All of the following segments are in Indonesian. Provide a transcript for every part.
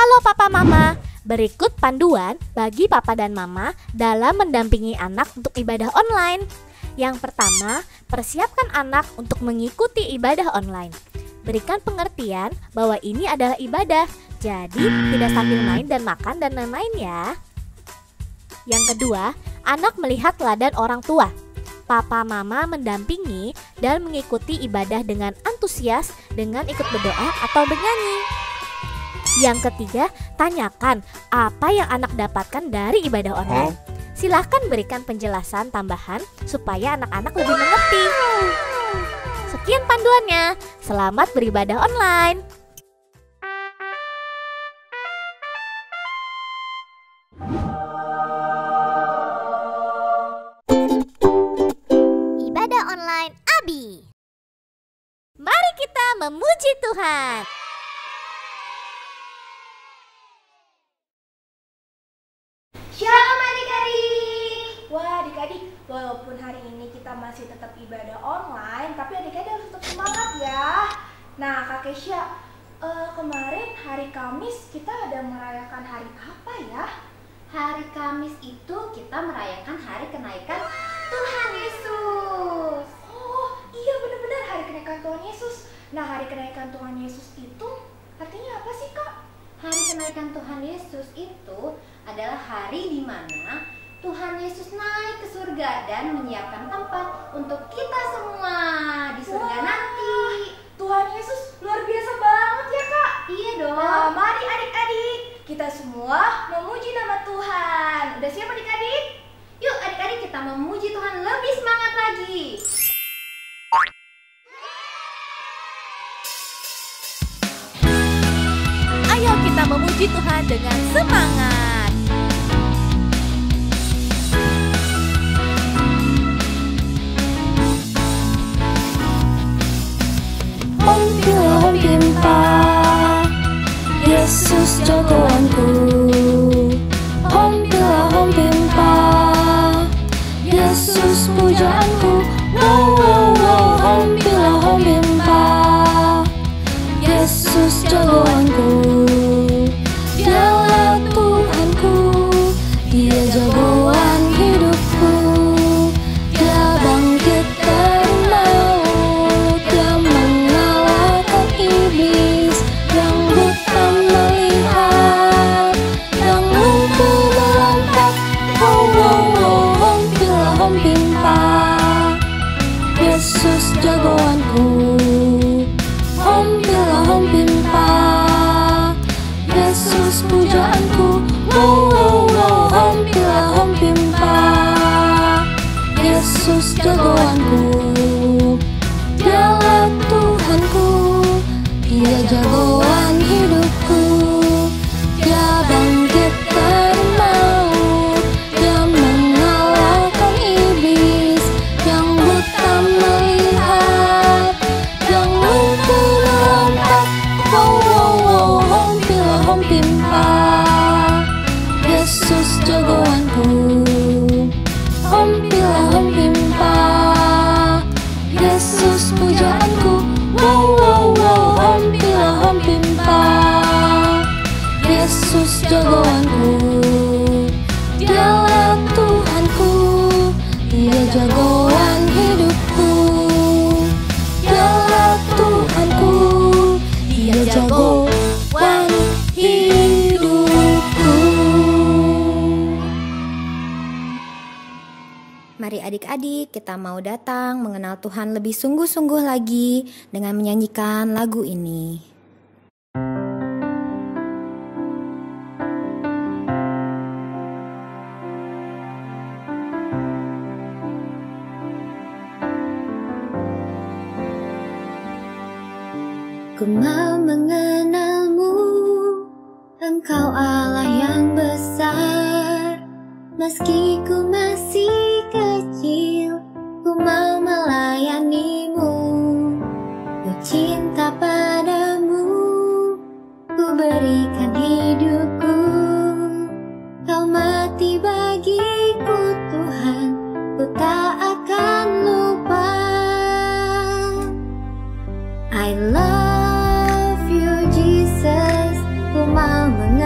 Halo Papa Mama, berikut panduan bagi Papa dan Mama dalam mendampingi anak untuk ibadah online. Yang pertama, persiapkan anak untuk mengikuti ibadah online. Berikan pengertian bahwa ini adalah ibadah, jadi tidak sambil main dan makan dan lain-lain ya. Yang kedua, anak melihat teladan orang tua. Papa Mama mendampingi dan mengikuti ibadah dengan antusias dengan ikut berdoa atau bernyanyi. Yang ketiga, tanyakan apa yang anak dapatkan dari ibadah online. Silahkan berikan penjelasan tambahan supaya anak-anak lebih mengerti. Sekian panduannya. Selamat beribadah online. Ibadah online Abi. Mari kita memuji Tuhan. Shalom adik-adik. Wah adik-adik, walaupun hari ini kita masih tetap ibadah online, tapi adik-adik harus tetap semangat ya. Nah Kak Kesha, kemarin hari Kamis kita ada merayakan hari apa ya? Hari Kamis itu kita merayakan hari kenaikan Tuhan Yesus. Oh iya benar-benar hari kenaikan Tuhan Yesus. Nah hari kenaikan Tuhan Yesus itu artinya apa sih Kak? Hari kenaikan Tuhan Yesus itu adalah hari di mana Tuhan Yesus naik ke surga dan menyiapkan tempat untuk kita semua di surga nanti. Tuhan Yesus luar biasa banget ya Kak. Iya dong. Nah, mari adik-adik kita semua memuji nama Tuhan. Udah siap adik-adik? Yuk adik-adik kita memuji Tuhan lebih semangat lagi. Ayo kita memuji Tuhan dengan semangat. Pimpa Yesus jagoanku. Hom pimpa Yesus pujaanku. Hom pimpa Yesus jagoanku. Dialah Tuhanku, Dia jagoan hidupku. Dia bangkit dari maut, Dia mengalahkan iblis. Yang buta melihat, yang lumpuh melompat. Hom pimpa Yesus jagoanku. Hom pimpa Yesus pujaanku. Hom pimpa Yesus jagoanku. Dialah Tuhanku, Dia jagoan hidupku. Dia bangkit dari maut, Dia mengalahkan iblis. Yang buta melihat, yang lumpuh melompat. Hom pimpa Yesus jagoanku. Hom pimpa Yesus pujaanku. Hom pimpa Yesus jagoanku. Dialah Tuhanku, Dia jagoan hidupku. Dialah Tuhanku, Dia jagoan hidupku. Mari adik-adik kita mau datang mengenal Tuhan lebih sungguh-sungguh lagi dengan menyanyikan lagu ini. Ku mau mengenalmu, Engkau Allah yang besar. Meski ku masih kecil, ku mau melayanimu. Ku cinta padamu, ku berikan hidupku. Kau mati bagiku Tuhan, ku tak akan lupa. I love you Jesus, ku mau mengenalmu.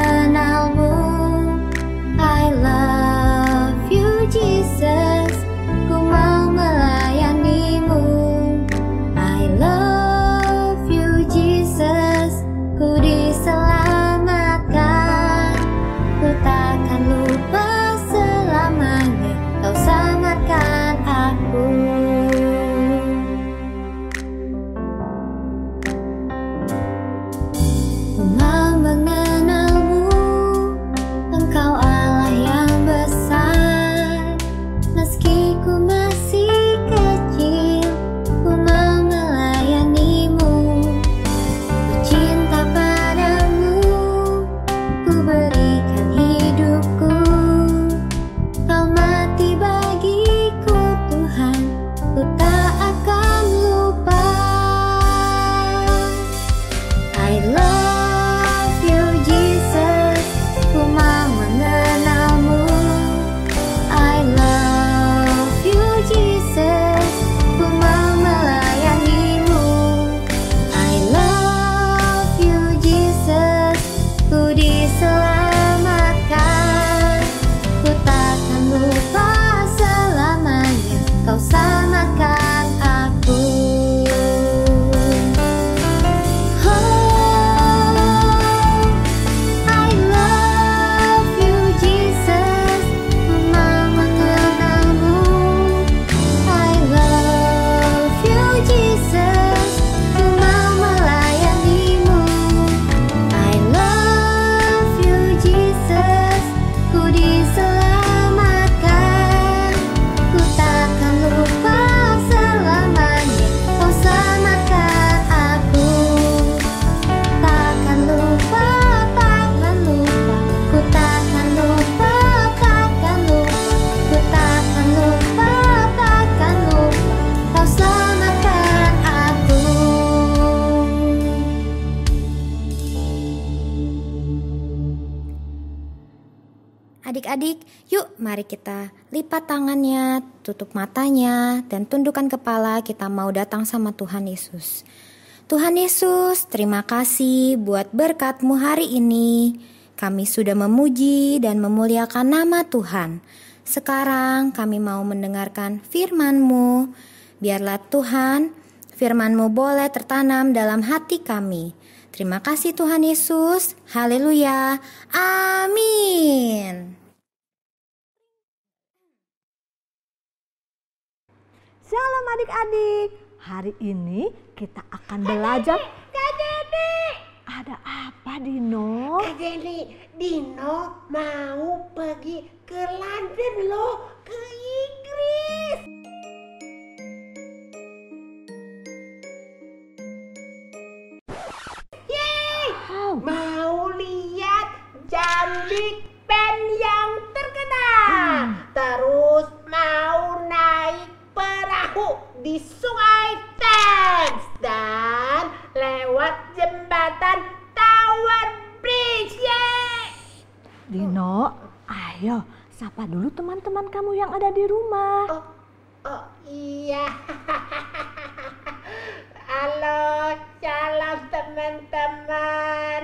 Adik-adik, yuk mari kita lipat tangannya, tutup matanya, dan tundukkan kepala. Kita mau datang sama Tuhan Yesus. Tuhan Yesus, terima kasih buat berkat-Mu hari ini. Kami sudah memuji dan memuliakan nama Tuhan. Sekarang kami mau mendengarkan firman-Mu. Biarlah Tuhan, firman-Mu boleh tertanam dalam hati kami. Terima kasih Tuhan Yesus. Haleluya. Amin. Shalom adik-adik. Hari ini kita akan belajar. Kak Jenny. Ada apa Dino? Kak Jenny, Dino mau pergi ke London loh, ke Inggris. Mau lihat jam Big Ben yang terkenal. Terus mau naik perahu di Sungai Thames dan lewat jembatan Tower Bridge. Yeay! Dino, ayo sapa dulu teman-teman kamu yang ada di rumah. Oh iya. Halo, salam teman-teman.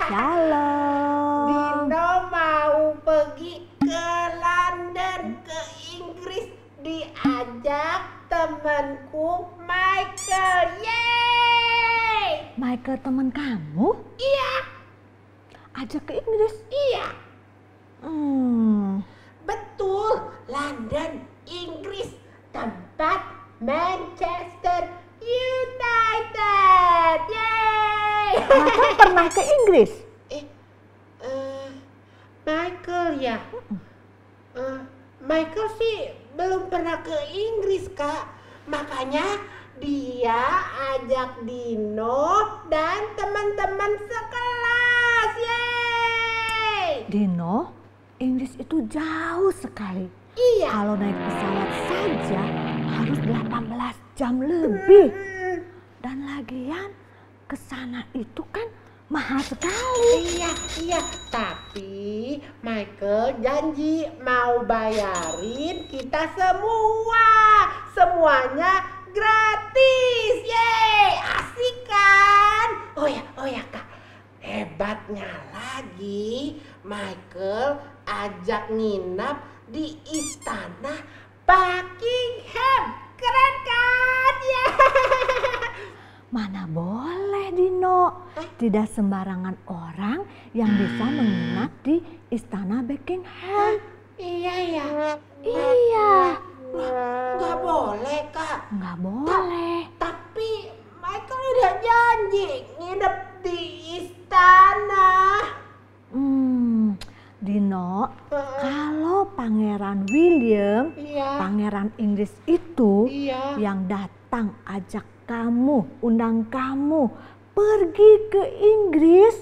Shalom. Dino mau pergi ke London, ke Inggris, diajak temanku Michael. Yeay! Michael teman kamu? Iya, Ajak ke Inggris? iya, Betul. London, Inggris, tempat Manchester United. Yeay! Michael pernah ke Inggris? Michael ya? Michael sih belum pernah ke Inggris, Kak. Makanya dia ajak Dino dan teman-teman sekelas. Yeay! Dino, Inggris itu jauh sekali. Iya. Kalau naik pesawat saja harus 18 jam lebih. Dan lagian ke sana itu kan mahal sekali. Iya. Tapi Michael janji mau bayarin kita semua. Semuanya gratis. Yeay, asik kan? Oh ya Kak. Hebatnya lagi, Michael ajak nginap di istana Buckingham. Keren kan? Mana boleh Dino, tidak sembarangan orang yang bisa menginap di istana Buckingham. Iya ya. Iya, Nggak boleh Kak. nggak boleh. Tapi Michael udah janji nginep di istana. Dino, kalau Pangeran William, Iya. Pangeran Inggris itu Iya. yang datang ajak kamu, undang kamu pergi ke Inggris,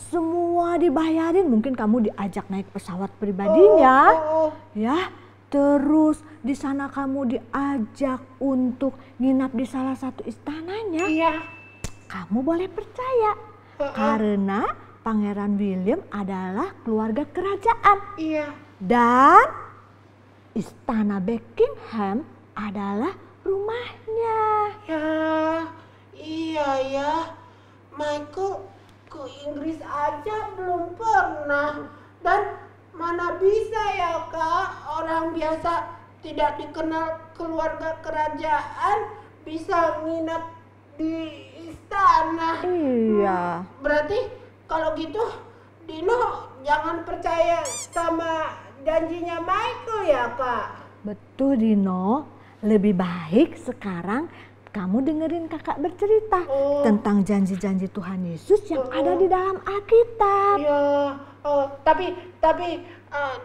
semua dibayarin. Mungkin kamu diajak naik pesawat pribadinya, ya. Terus di sana kamu diajak untuk nginap di salah satu istananya. Iya. Kamu boleh percaya, karena Pangeran William adalah keluarga kerajaan. Iya. Dan istana Buckingham adalah rumahnya. Ya, iya ya. Michael ke Inggris aja belum pernah. Dan mana bisa ya Kak, orang biasa tidak dikenal keluarga kerajaan bisa nginep di istana. Iya. Berarti kalau gitu Dino jangan percaya sama janjinya Michael ya Kak. Betul Dino, lebih baik sekarang kamu dengerin kakak bercerita tentang janji-janji Tuhan Yesus yang ada di dalam Alkitab. Ya, tapi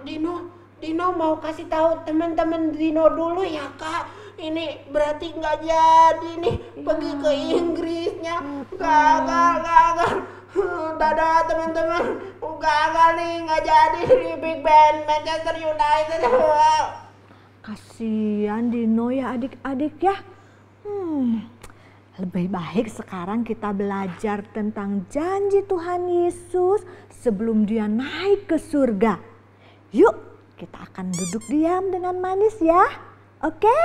Dino mau kasih tahu teman-teman Dino dulu ya Kak. Ini berarti nggak jadi nih pergi ke Inggrisnya. Gagal. Dadah teman-teman, gagal nih, nggak jadi di Big Ben Manchester United. Kasihan Dino ya adik-adik ya. Lebih baik sekarang kita belajar tentang janji Tuhan Yesus sebelum dia naik ke surga. Yuk, kita akan duduk diam dengan manis ya. Oke?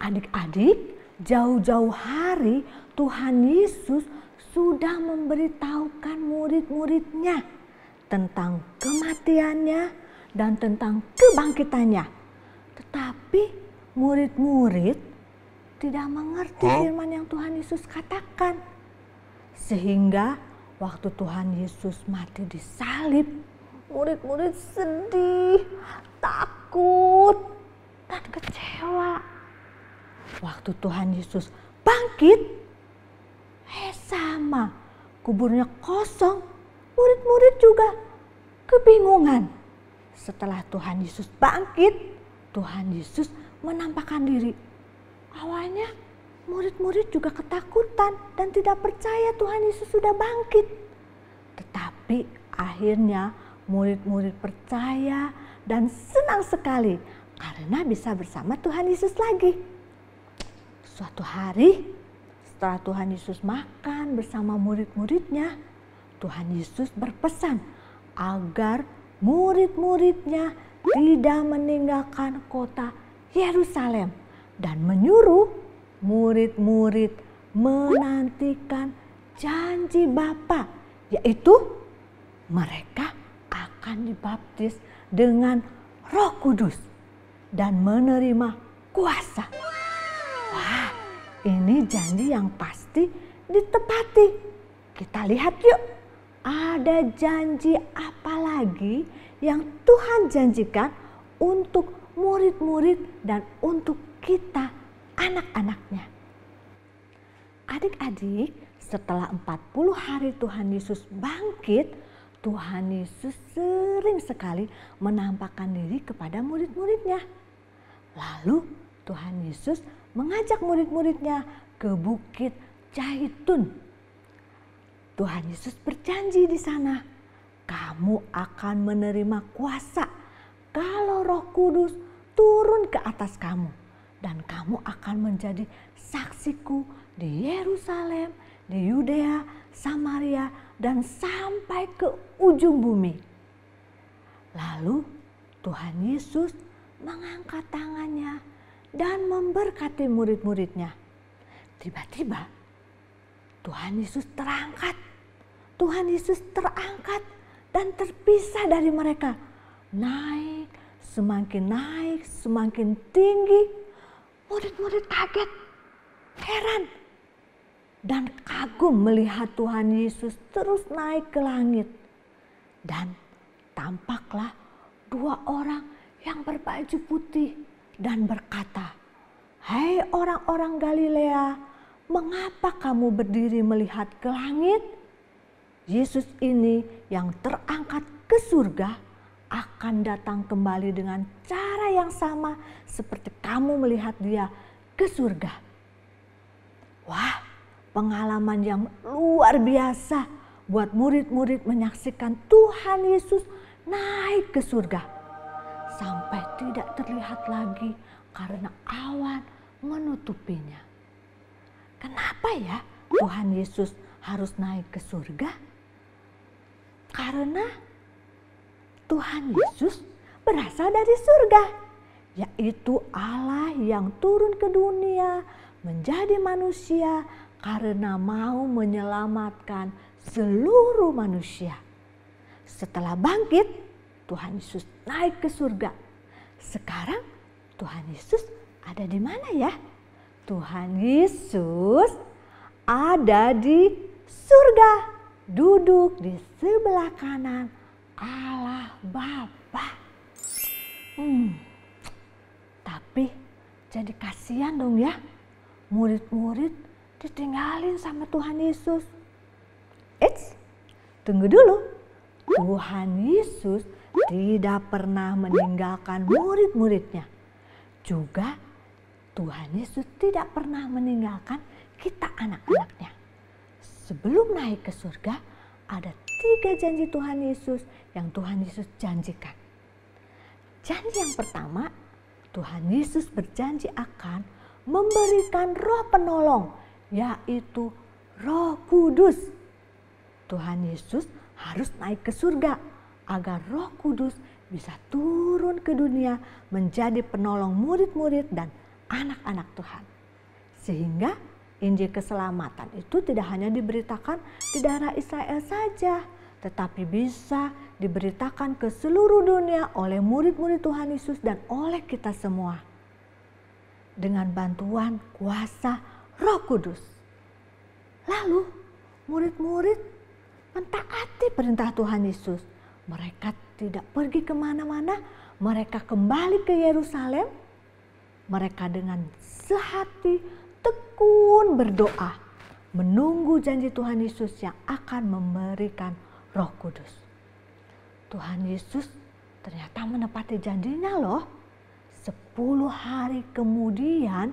Adik-adik, jauh-jauh hari Tuhan Yesus sudah memberitahukan murid-muridnya tentang kematiannya dan tentang kebangkitannya. Tetapi murid-murid tidak mengerti firman yang Tuhan Yesus katakan. Sehingga waktu Tuhan Yesus mati di salib, murid-murid sedih, takut, dan kecewa. Waktu Tuhan Yesus bangkit, sama, kuburnya kosong, murid-murid juga kebingungan. Setelah Tuhan Yesus bangkit, Tuhan Yesus menampakkan diri. Awalnya murid-murid juga ketakutan dan tidak percaya Tuhan Yesus sudah bangkit. Tetapi akhirnya murid-murid percaya dan senang sekali karena bisa bersama Tuhan Yesus lagi. Suatu hari setelah Tuhan Yesus makan bersama murid-muridnya, Tuhan Yesus berpesan agar murid-muridnya tidak meninggalkan kota Yerusalem dan menyuruh murid-murid menantikan janji Bapa, yaitu mereka akan dibaptis dengan Roh Kudus dan menerima kuasa. Wah, ini janji yang pasti ditepati. Kita lihat yuk, ada janji apa lagi yang Tuhan janjikan untuk murid-murid dan untuk kita anak-anaknya. Adik-adik, setelah 40 hari Tuhan Yesus bangkit, Tuhan Yesus sering sekali menampakkan diri kepada murid-muridnya. Lalu Tuhan Yesus mengajak murid-muridnya ke Bukit Zaitun. Tuhan Yesus berjanji di sana, kamu akan menerima kuasa kalau Roh Kudus turun ke atas kamu. Dan kamu akan menjadi saksiku di Yerusalem, di Yudea, Samaria, dan sampai ke ujung bumi. Lalu Tuhan Yesus mengangkat tangannya dan memberkati murid-muridnya. Tiba-tiba Tuhan Yesus terangkat. Tuhan Yesus terangkat dan terpisah dari mereka. Naik, semakin tinggi. Murid-murid kaget, heran, dan kagum melihat Tuhan Yesus terus naik ke langit. Dan tampaklah 2 orang yang berbaju putih dan berkata, "Hai orang-orang Galilea, mengapa kamu berdiri melihat ke langit? Yesus ini yang terangkat ke surga akan datang kembali dengan cara yang sama seperti kamu melihat dia ke surga." Wah, pengalaman yang luar biasa buat murid-murid menyaksikan Tuhan Yesus naik ke surga. Sampai tidak terlihat lagi karena awan menutupinya. Kenapa ya Tuhan Yesus harus naik ke surga? Karena Tuhan Yesus berasal dari surga, yaitu Allah yang turun ke dunia menjadi manusia karena mau menyelamatkan seluruh manusia. Setelah bangkit, Tuhan Yesus naik ke surga. Sekarang Tuhan Yesus ada di mana ya? Tuhan Yesus ada di surga, duduk di sebelah kanan Allah Bapa. Tapi jadi kasihan dong ya, murid-murid ditinggalin sama Tuhan Yesus. Eits, tunggu dulu. Tuhan Yesus tidak pernah meninggalkan murid-muridnya. Juga Tuhan Yesus tidak pernah meninggalkan kita anak-anaknya. Sebelum naik ke surga, ada 3 janji Tuhan Yesus yang Tuhan Yesus janjikan. Janji yang pertama, Tuhan Yesus berjanji akan memberikan Roh Penolong, yaitu Roh Kudus. Tuhan Yesus harus naik ke surga agar Roh Kudus bisa turun ke dunia menjadi penolong murid-murid dan anak-anak Tuhan. Sehingga Injil keselamatan itu tidak hanya diberitakan di daerah Israel saja, tetapi bisa diberitakan ke seluruh dunia oleh murid-murid Tuhan Yesus dan oleh kita semua. Dengan bantuan kuasa Roh Kudus. Lalu murid-murid mentaati perintah Tuhan Yesus. Mereka tidak pergi kemana-mana, mereka kembali ke Yerusalem. Mereka dengan sehati tekun berdoa, menunggu janji Tuhan Yesus yang akan memberikan Roh Kudus. Tuhan Yesus ternyata menepati janjinya loh. 10 hari kemudian,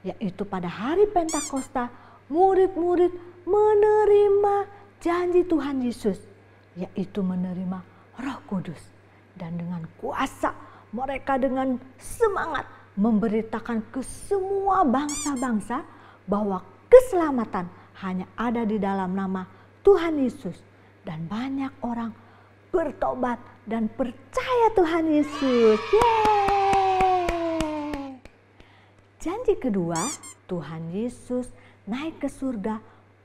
yaitu pada hari Pentakosta, murid-murid menerima janji Tuhan Yesus, yaitu menerima Roh Kudus. Dan dengan kuasa mereka dengan semangat memberitakan ke semua bangsa-bangsa bahwa keselamatan hanya ada di dalam nama Tuhan Yesus. Dan banyak orang bertobat dan percaya Tuhan Yesus. Yeay! Janji kedua, Tuhan Yesus naik ke surga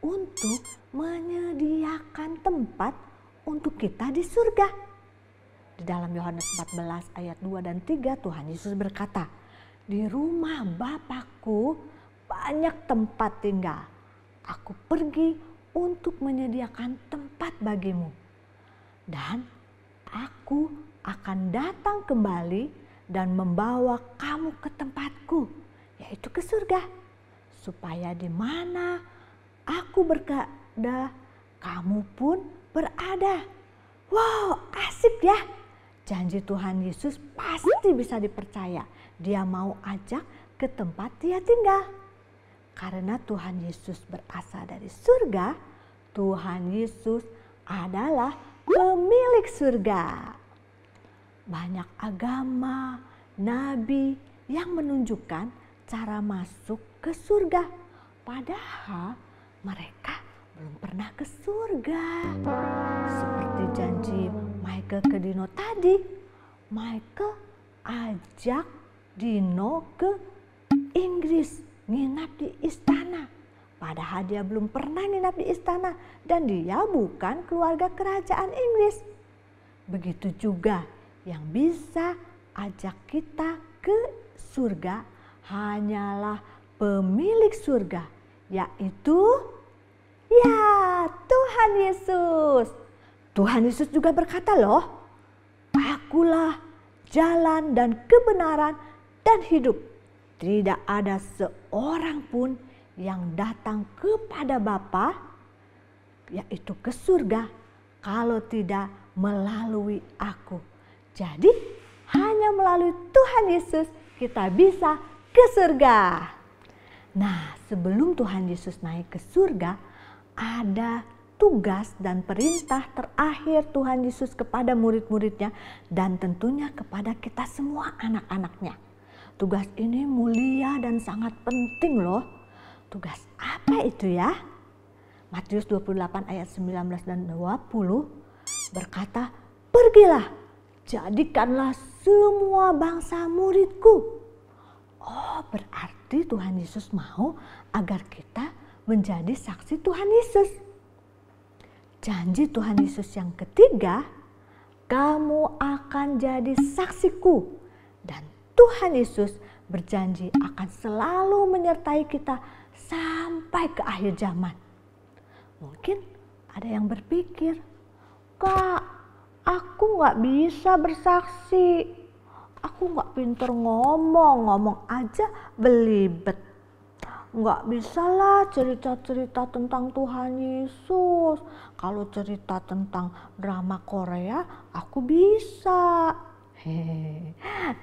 untuk menyediakan tempat untuk kita di surga. Di dalam Yohanes 14 ayat 2 dan 3 Tuhan Yesus berkata, "Di rumah Bapakku banyak tempat tinggal. Aku pergi untuk menyediakan tempat bagimu. Dan aku akan datang kembali dan membawa kamu ke tempatku, yaitu ke surga. Supaya di mana aku berada, kamu pun berada." Wow, asik ya. Janji Tuhan Yesus pasti bisa dipercaya. Dia mau ajak ke tempat dia tinggal. Karena Tuhan Yesus berasal dari surga, Tuhan Yesus adalah pemilik surga. Banyak agama, nabi yang menunjukkan cara masuk ke surga. Padahal mereka belum pernah ke surga. Seperti janji Michael ke Dino tadi. Michael ajak Dino ke Inggris, nginap di istana. Padahal dia belum pernah nginap di istana dan dia bukan keluarga kerajaan Inggris. Begitu juga yang bisa ajak kita ke surga hanyalah pemilik surga, yaitu Tuhan Yesus. Tuhan Yesus juga berkata loh, "Akulah jalan dan kebenaran dan hidup. Tidak ada seorang pun yang datang kepada Bapa, yaitu ke surga, kalau tidak melalui aku." Jadi hanya melalui Tuhan Yesus kita bisa ke surga. Nah, sebelum Tuhan Yesus naik ke surga, ada tugas dan perintah terakhir Tuhan Yesus kepada murid-muridnya dan tentunya kepada kita semua anak-anaknya. Tugas ini mulia dan sangat penting loh. Tugas apa itu ya? Matius 28 ayat 19 dan 20 berkata, "Pergilah, jadikanlah semua bangsa muridku." Oh, berarti Tuhan Yesus mau agar kita menjadi saksi Tuhan Yesus. Janji Tuhan Yesus yang ketiga, "Kamu akan jadi saksiku." Dan Tuhan Yesus berjanji akan selalu menyertai kita sampai ke akhir zaman. Mungkin ada yang berpikir, "Kak, aku gak bisa bersaksi. Aku gak pinter ngomong aja belibet. Nggak bisa cerita-cerita tentang Tuhan Yesus. Kalau cerita tentang drama Korea, aku bisa."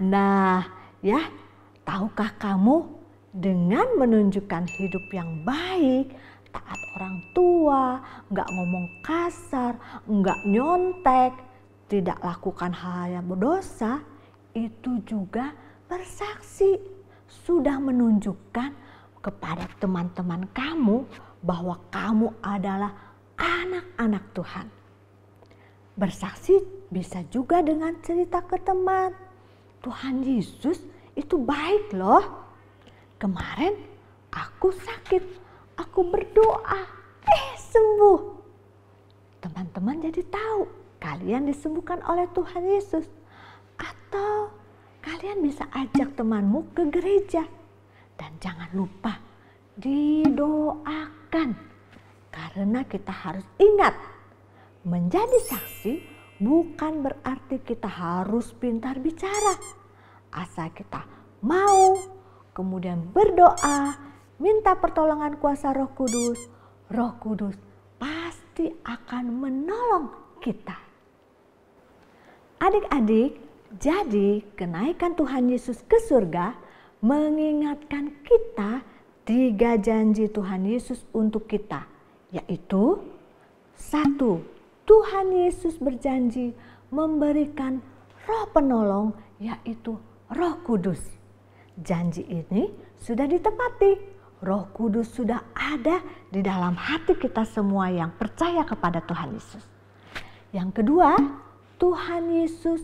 Nah, ya, tahukah kamu dengan menunjukkan hidup yang baik, taat orang tua, nggak ngomong kasar, nggak nyontek, tidak lakukan hal yang berdosa, itu juga bersaksi, sudah menunjukkan kepada teman-teman kamu bahwa kamu adalah anak-anak Tuhan. Bersaksi bisa juga dengan cerita ke teman. Tuhan Yesus itu baik loh. Kemarin aku sakit, aku berdoa, sembuh. Teman-teman jadi tahu kalian disembuhkan oleh Tuhan Yesus. Atau kalian bisa ajak temanmu ke gereja. Dan jangan lupa didoakan. Karena kita harus ingat, menjadi saksi bukan berarti kita harus pintar bicara. Asal kita mau, kemudian berdoa, minta pertolongan kuasa Roh Kudus pasti akan menolong kita. Adik-adik, jadi kenaikan Tuhan Yesus ke surga mengingatkan kita 3 janji Tuhan Yesus untuk kita, yaitu 1. Tuhan Yesus berjanji memberikan Roh penolong, yaitu Roh Kudus. Janji ini sudah ditepati. Roh Kudus sudah ada di dalam hati kita semua yang percaya kepada Tuhan Yesus. Yang kedua, Tuhan Yesus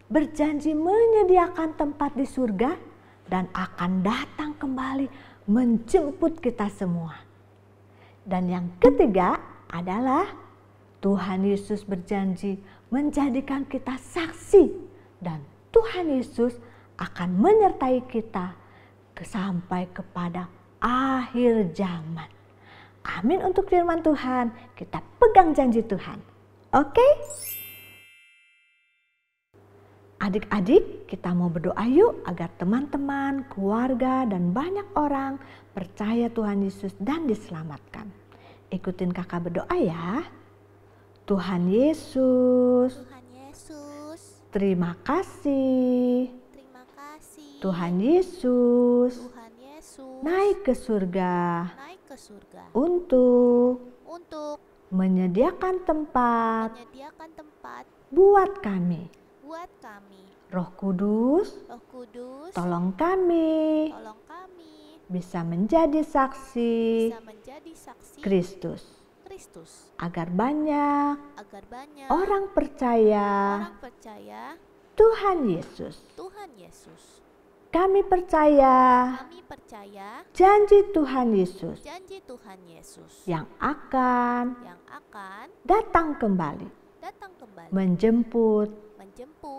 berjanji menyediakan tempat di surga dan akan datang kembali menjemput kita semua. Dan yang ketiga adalah Tuhan Yesus berjanji menjadikan kita saksi dan Tuhan Yesus akan menyertai kita sampai kepada akhir zaman. Amin untuk firman Tuhan. Kita pegang janji Tuhan. Oke? Adik-adik, kita mau berdoa yuk agar teman-teman, keluarga, dan banyak orang percaya Tuhan Yesus dan diselamatkan. Ikutin kakak berdoa ya. Tuhan Yesus, terima kasih. Tuhan Yesus, naik ke surga, untuk menyediakan tempat buat kami. Roh Kudus, tolong kami bisa menjadi saksi Kristus, agar banyak orang percaya Tuhan Yesus. Kami percaya janji Tuhan Yesus yang akan datang kembali menjemput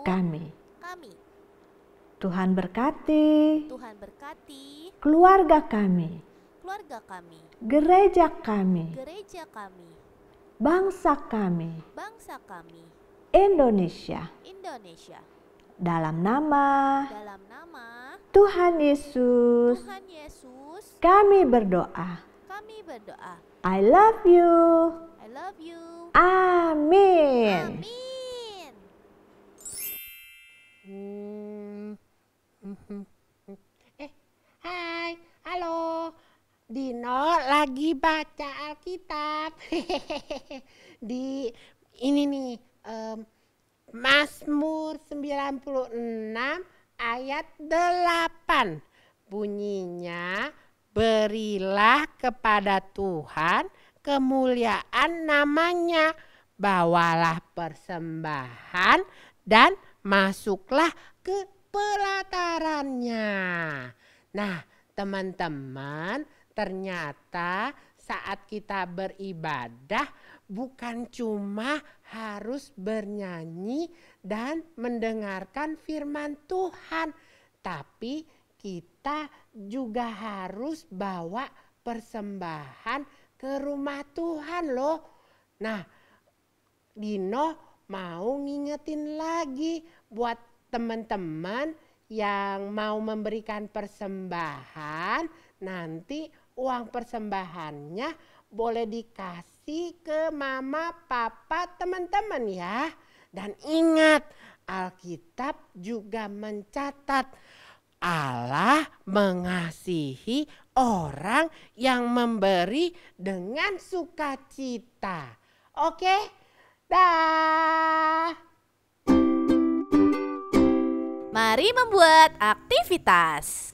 kami. Tuhan berkati keluarga kami, gereja kami, bangsa kami, Indonesia. Dalam nama Tuhan Yesus, kami berdoa. I love you. Amin. Hai, halo. Dino lagi baca Alkitab. Di ini nih, Mazmur 96 ayat 8. Bunyinya, berilah kepada Tuhan kemuliaan namanya, bawalah persembahan dan masuklah ke pelatarannya. Nah, teman-teman, ternyata saat kita beribadah bukan cuma harus bernyanyi dan mendengarkan firman Tuhan, tapi kita juga harus bawa persembahan ke rumah Tuhan loh. Nah, Dino mau ngingetin lagi buat teman-teman yang mau memberikan persembahan, nanti uang persembahannya boleh dikasih ke mama, papa, teman-teman ya. Dan ingat, Alkitab juga mencatat Allah mengasihi orang yang memberi dengan sukacita. Oke? Dah. Mari membuat aktivitas.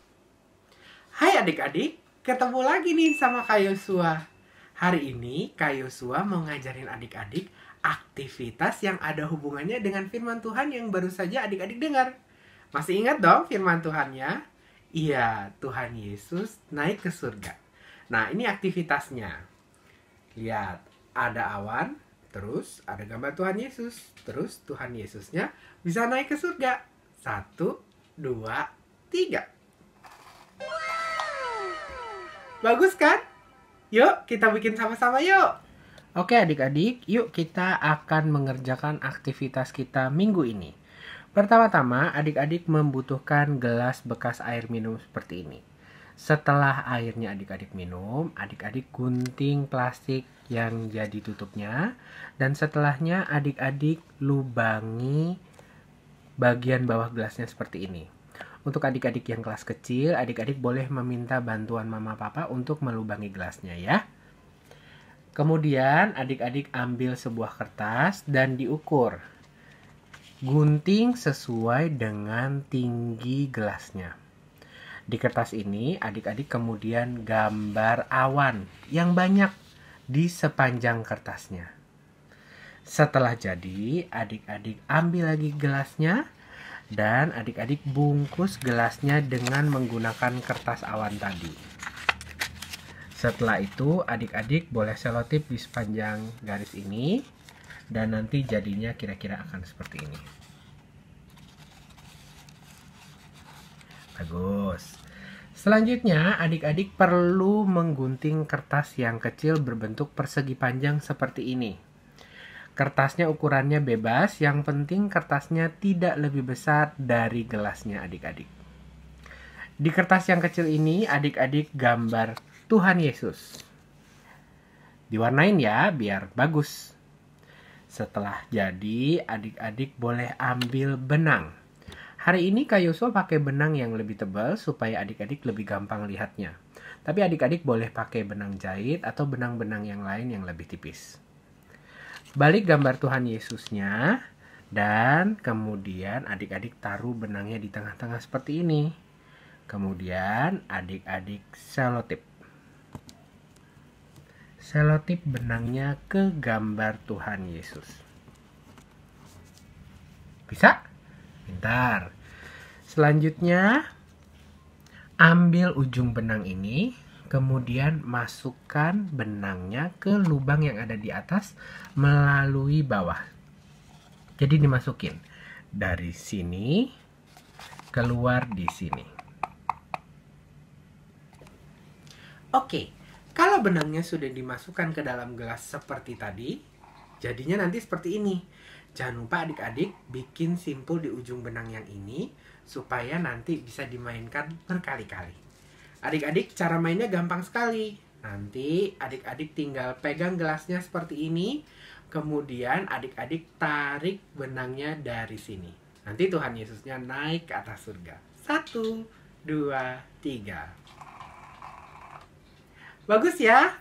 Hai adik-adik, ketemu lagi nih sama Kak Yosua. Hari ini Kak Yosua mau ngajarin adik-adik aktivitas yang ada hubungannya dengan firman Tuhan yang baru saja adik-adik dengar. Masih ingat dong firman Tuhannya? Iya, Tuhan Yesus naik ke surga. Nah, ini aktivitasnya. Lihat, ada awan, terus ada gambar Tuhan Yesus. Terus Tuhan Yesusnya bisa naik ke surga. 1, 2, 3. Bagus kan? Yuk, kita bikin sama-sama yuk. Oke adik-adik, yuk kita akan mengerjakan aktivitas kita minggu ini. Pertama-tama, adik-adik membutuhkan gelas bekas air minum seperti ini. Setelah airnya adik-adik minum, adik-adik gunting plastik yang jadi tutupnya. Dan setelahnya adik-adik lubangi bagian bawah gelasnya seperti ini. Untuk adik-adik yang kelas kecil, adik-adik boleh meminta bantuan mama papa untuk melubangi gelasnya ya. Kemudian adik-adik ambil sebuah kertas dan diukur. Gunting sesuai dengan tinggi gelasnya. Di kertas ini adik-adik kemudian gambar awan yang banyak di sepanjang kertasnya. Setelah jadi, adik-adik ambil lagi gelasnya dan adik-adik bungkus gelasnya dengan menggunakan kertas awan tadi. Setelah itu, adik-adik boleh selotip di sepanjang garis ini dan nanti jadinya kira-kira akan seperti ini. Bagus. Selanjutnya, adik-adik perlu menggunting kertas yang kecil berbentuk persegi panjang seperti ini. Kertasnya ukurannya bebas, yang penting kertasnya tidak lebih besar dari gelasnya adik-adik. Di kertas yang kecil ini, adik-adik gambar Tuhan Yesus. Diwarnain ya, biar bagus. Setelah jadi, adik-adik boleh ambil benang. Hari ini Kak Yosua pakai benang yang lebih tebal supaya adik-adik lebih gampang lihatnya. Tapi adik-adik boleh pakai benang jahit atau benang-benang yang lain yang lebih tipis. Balik gambar Tuhan Yesusnya dan kemudian adik-adik taruh benangnya di tengah-tengah seperti ini. Kemudian adik-adik selotip. Selotip benangnya ke gambar Tuhan Yesus. Bisa? Pintar. Selanjutnya, ambil ujung benang ini, kemudian masukkan benangnya ke lubang yang ada di atas melalui bawah. Jadi dimasukin dari sini, keluar di sini. Oke, kalau benangnya sudah dimasukkan ke dalam gelas seperti tadi, jadinya nanti seperti ini. Jangan lupa adik-adik bikin simpul di ujung benang yang ini supaya nanti bisa dimainkan berkali-kali. Adik-adik cara mainnya gampang sekali. Nanti adik-adik tinggal pegang gelasnya seperti ini. Kemudian adik-adik tarik benangnya dari sini. Nanti Tuhan Yesusnya naik ke atas surga. 1, 2, 3. Bagus ya?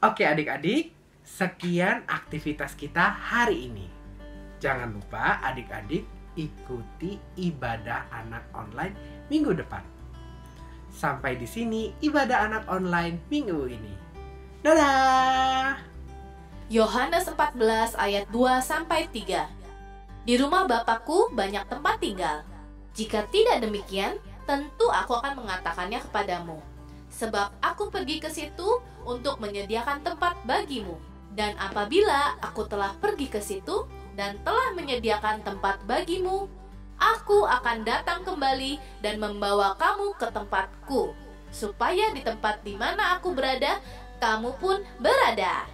Oke adik-adik, sekian aktivitas kita hari ini. Jangan lupa adik-adik ikuti ibadah anak online minggu depan. Sampai di sini ibadah anak online minggu ini. Dadah! Yohanes 14 ayat 2-3. Di rumah Bapakku banyak tempat tinggal. Jika tidak demikian, tentu aku akan mengatakannya kepadamu. Sebab aku pergi ke situ untuk menyediakan tempat bagimu. Dan apabila aku telah pergi ke situ dan telah menyediakan tempat bagimu, aku akan datang kembali dan membawa kamu ke tempatku, supaya di tempat di mana aku berada, kamu pun berada.